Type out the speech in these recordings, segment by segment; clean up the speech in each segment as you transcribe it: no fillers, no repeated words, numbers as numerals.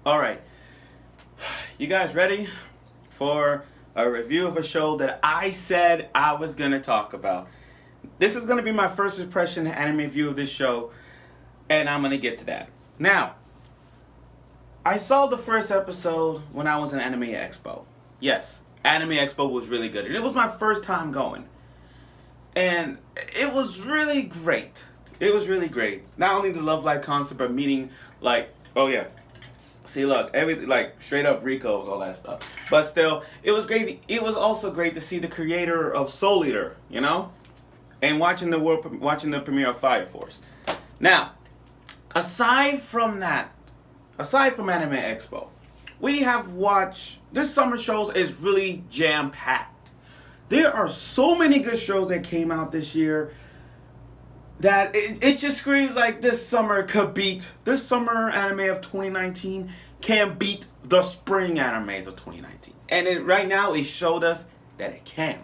All right, you guys ready for a review of a show that I said I was gonna talk about? This is gonna be my first impression anime view of this show, and I'm gonna get to that. Now, I saw the first episode when I was in Anime Expo. Yes, Anime Expo was really good, and it was my first time going, and it was really great. It was really great. Not only the love life concept, but meeting oh yeah. See, look, everything like straight up Rico's, all that stuff. But still, it was great. It was also great to see the creator of Soul Eater, and watching the premiere of Fire Force. Now, aside from Anime Expo, we have watched this summer shows is really jam packed. There are so many good shows that came out this year that it just screams like this summer anime of 2019 can beat the spring animes of 2019. And right now it showed us that it can.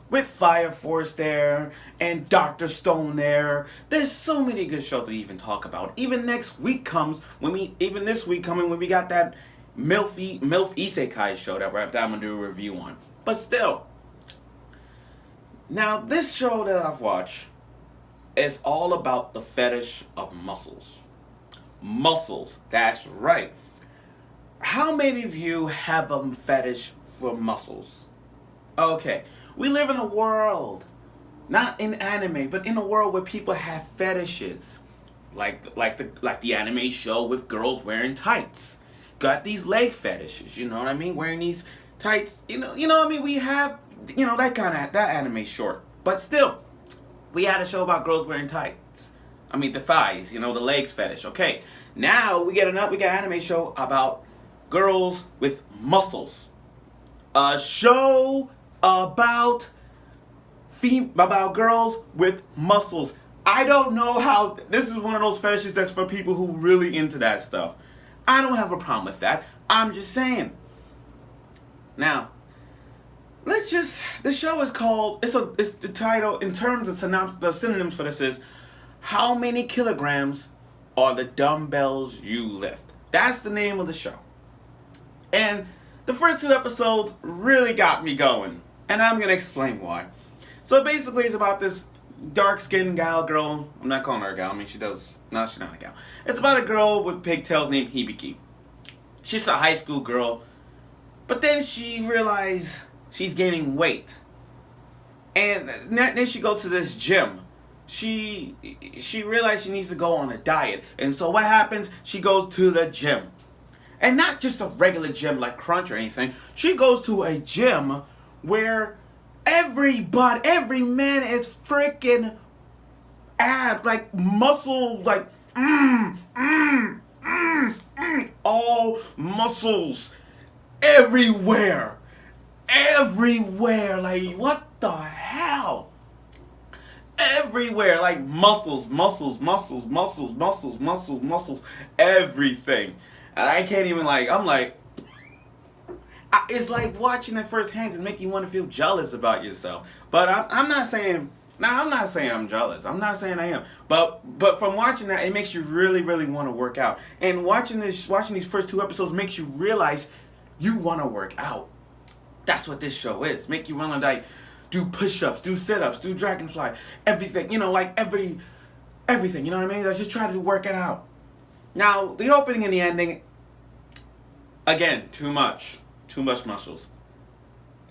With Fire Force there and Dr. Stone there's so many good shows to even talk about. Even this week coming when we got that MILF Isekai show that I'm gonna do a review on. But still, now this show that I've watched is all about the fetish of muscles. Muscles, that's right. How many of you have a fetish for muscles? Okay, we live in a world, not in anime, but in a world where people have fetishes, like the anime show with girls wearing tights. Got these leg fetishes, you know what I mean? Wearing these tights, you know what I mean? We have, that anime short, but still. We had a show about girls wearing tights. I mean the thighs, the legs fetish. Okay, now we got an anime show about girls with muscles. A show about girls with muscles. I don't know how this is one of those fetishes that's for people who really into that stuff. I don't have a problem with that. I'm just saying. Now, the show is called, it's the title, in terms of the synonyms for this is, How Many Kilograms Are the Dumbbells You Lift? That's the name of the show. And the first two episodes really got me going. And I'm going to explain why. So basically it's about this dark-skinned girl. I'm not calling her a gal. I mean, she's not a gal. It's about a girl with pigtails named Hibiki. She's a high school girl. But then she realized she's gaining weight. And then she goes to this gym. She realized she needs to go on a diet. And so what happens? She goes to the gym. And not just a regular gym like Crunch or anything. She goes to a gym where every man is freaking abs, like muscle, like all muscles everywhere. Everywhere, like what the hell? Everywhere, like muscles, everything. And I can't even it's like watching it firsthand and make you want to feel jealous about yourself. But I'm not saying I'm jealous. I'm not saying I am. But from watching that, it makes you really, really want to work out. And watching these first two episodes makes you realize you want to work out. That's what this show is. Make you want to do push-ups, do sit-ups, do dragonfly, everything. Everything. You know what I mean? Let's just try to work it out. Now, the opening and the ending, again, too much muscles.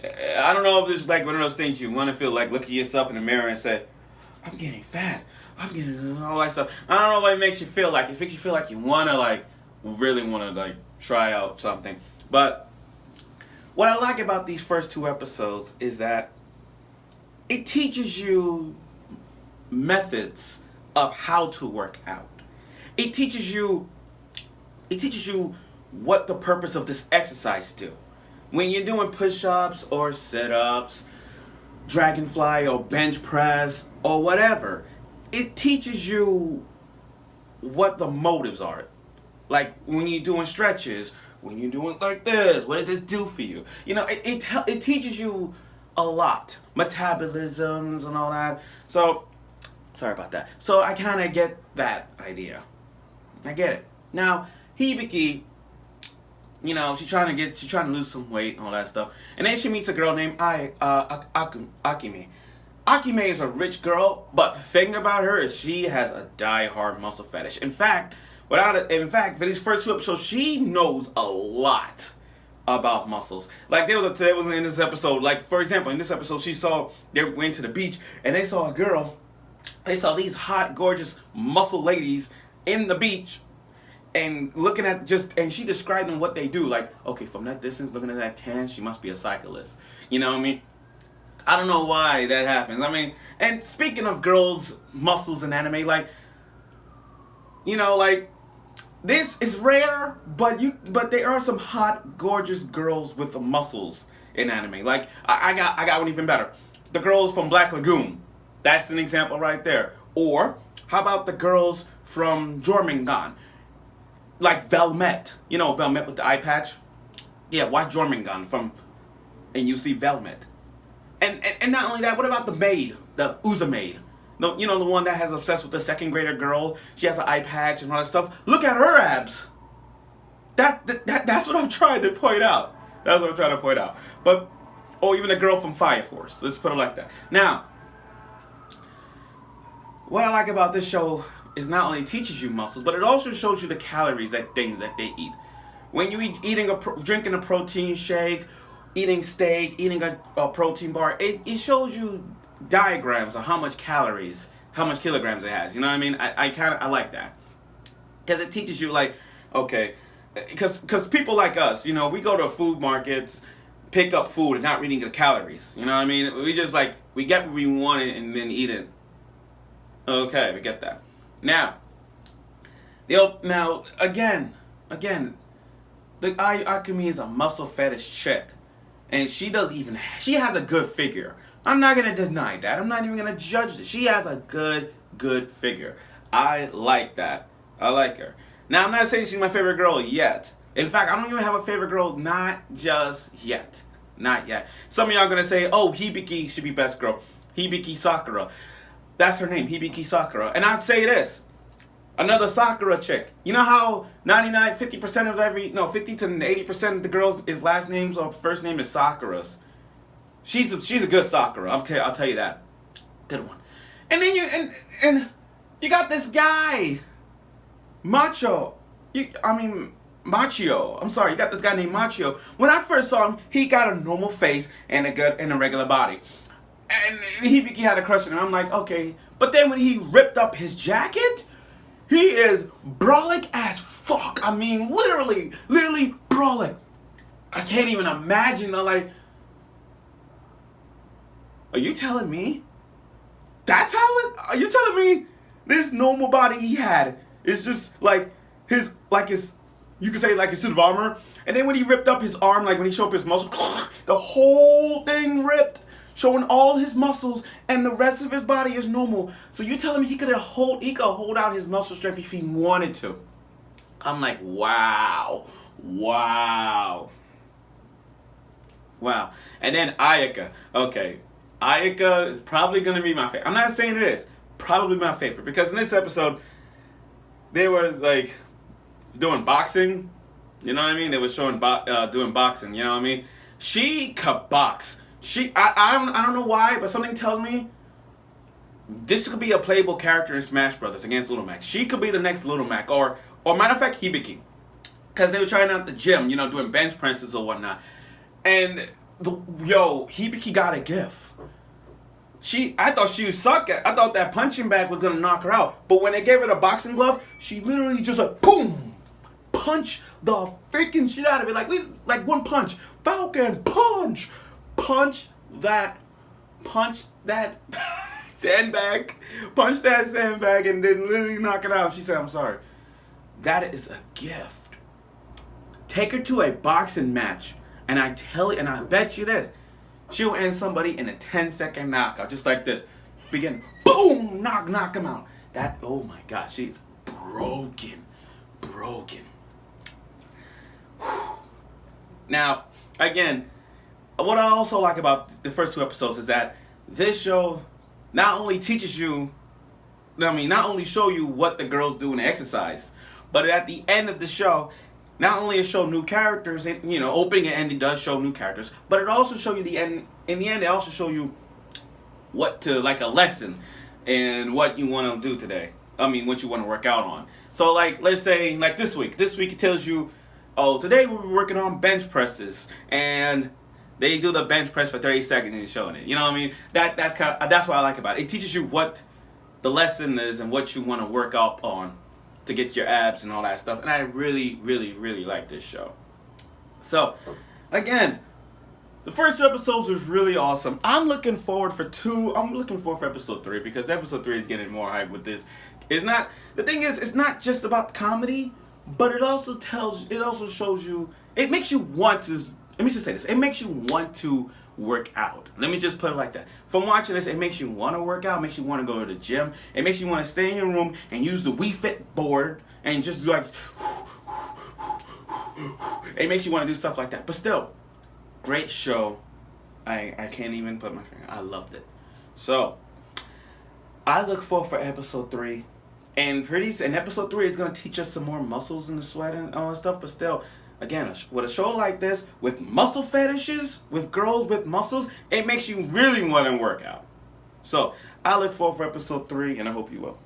I don't know if this is like one of those things you want to feel like look at yourself in the mirror and say, I'm getting fat. I'm getting all that stuff. I don't know what it makes you feel like. It makes you feel like you want to really want to try out something. But what I like about these first two episodes is that it teaches you methods of how to work out. It teaches you what the purpose of this exercise do. When you're doing push-ups or sit-ups, dragonfly or bench press or whatever, it teaches you what the motives are. Like when you're doing stretches, when you're doing like this, what does this do for you? It teaches you a lot. Metabolisms and all that. So, sorry about that. So I kind of get that idea. I get it. Now, Hibiki, you know, she's trying to lose some weight and all that stuff. And then she meets a girl named Akemi. Akemi is a rich girl, but the thing about her is she has a die-hard muscle fetish. In fact, for these first 2 episodes, she knows a lot about muscles. Like there was in this episode, like for example, in this episode, they went to the beach and they saw a girl. They saw these hot, gorgeous muscle ladies in the beach. And looking at and she described them what they do. Like, okay, from that distance, looking at that tan, she must be a cyclist. You know what I mean? I don't know why that happens. I mean, and speaking of girls' muscles in anime, like, you know, like, this is rare, but there are some hot, gorgeous girls with the muscles in anime. Like, I got one even better. The girls from Black Lagoon. That's an example right there. Or, how about the girls from Jormungand? Like Velmet. You know Velmet with the eye patch? Yeah, watch Jormungand and you see Velmet. And not only that, what about the maid? The Uza maid? You know, the one that has obsessed with the second grader girl. She has an eye patch and all that stuff. Look at her abs. That's what I'm trying to point out. That's what I'm trying to point out. But, even the girl from Fire Force. Let's put it like that. Now, what I like about this show is not only teaches you muscles, but it also shows you the calories things that they eat. When you drinking a protein shake, eating steak, eating a protein bar, it shows you diagrams of how much kilograms it has. You know what I mean? I like that, because it teaches you, like, okay, because people like us, you know, we go to food markets, pick up food and not reading the calories. You know what I mean? We just we get what we want and then eat it. Okay, we get that. Now again, the Akemi is a muscle fetish chick, and she has a good figure. I'm not gonna deny that. I'm not even gonna judge it. She has a good figure. I like that. I like her. Now, I'm not saying she's my favorite girl yet. In fact, I don't even have a favorite girl, not just yet. Not yet. Some of y'all gonna say, oh, Hibiki should be best girl. Hibiki Sakura. That's her name, Hibiki Sakura. And I'd say this. Another Sakura chick. You know how 50 to 80% of the girls' last names or first name is Sakura's? She's a good Sakura. I'll tell you that. Good one. And then you got this guy, Macho. Machio. I'm sorry, you got this guy named Machio. When I first saw him, he got a normal face and a regular body. And Hibiki had a crush on him. I'm like, okay. But then when he ripped up his jacket, he is brolic as fuck. I mean, literally brolic. I can't even imagine. Are you telling me? Are you telling me this normal body he had is just his, you could say his suit of armor? And then when he ripped up his arm, when he showed up his muscle, the whole thing ripped, showing all his muscles, and the rest of his body is normal. So you telling me he could hold out his muscle strength if he wanted to? I'm like, wow. And then Ayaka. Okay. Ayaka is probably going to be my favorite. I'm not saying it is. Probably my favorite. Because in this episode, they were doing boxing. You know what I mean? They were showing doing boxing. You know what I mean? She could box. I don't know why, but something tells me this could be a playable character in Smash Brothers against Little Mac. She could be the next Little Mac, or matter of fact, Hibiki, because they were trying out the gym, doing bench presses or whatnot, and Hibiki got a gift. I thought she would suck at. I thought that punching bag was gonna knock her out, but when they gave her the boxing glove, she literally just boom, punch the freaking shit out of it, like one punch, Falcon punch. Punch that sandbag. Punch that sandbag and then literally knock it out. She said, I'm sorry. That is a gift. Take her to a boxing match, and I bet you this, she'll end somebody in a 10-second knockout, just like this. Begin, boom, knock him out. Oh my gosh, she's broken. Whew. Now, again, what I also like about the first 2 episodes is that this show not only show you what the girls do in the exercise, But at the end of the show, not only it show new characters, and opening and ending does show new characters, but it also show you the end. In the end, it also show you what to, like, a lesson and what you want to do today. I mean, what you want to work out on. So, like, let's say, like this week it tells you, oh, today we're working on bench presses, and they do the bench press for 30 seconds and showing it. You know what I mean? That's what I like about it. It teaches you what the lesson is and what you want to work out on to get your abs and all that stuff. And I really, really, really like this show. So, again, the first two episodes was really awesome. I'm looking forward for episode 3, because episode 3 is getting more hype with this. The thing is, it's not just about comedy, but it also shows you, it makes you want to, let me just say this, it makes you want to work out. Let me just put it like that. From watching this, it makes you want to work out, makes you want to go to the gym, it makes you want to stay in your room and use the Wii Fit board and just like, it makes you want to do stuff like that. But still, great show. I can't even put my finger. I loved it. So, I look forward for episode 3. And episode 3 is going to teach us some more muscles in the sweat and all that stuff. But still, again, with a show like this, with muscle fetishes, with girls with muscles, it makes you really want to work out. So, I look forward for episode 3, and I hope you will.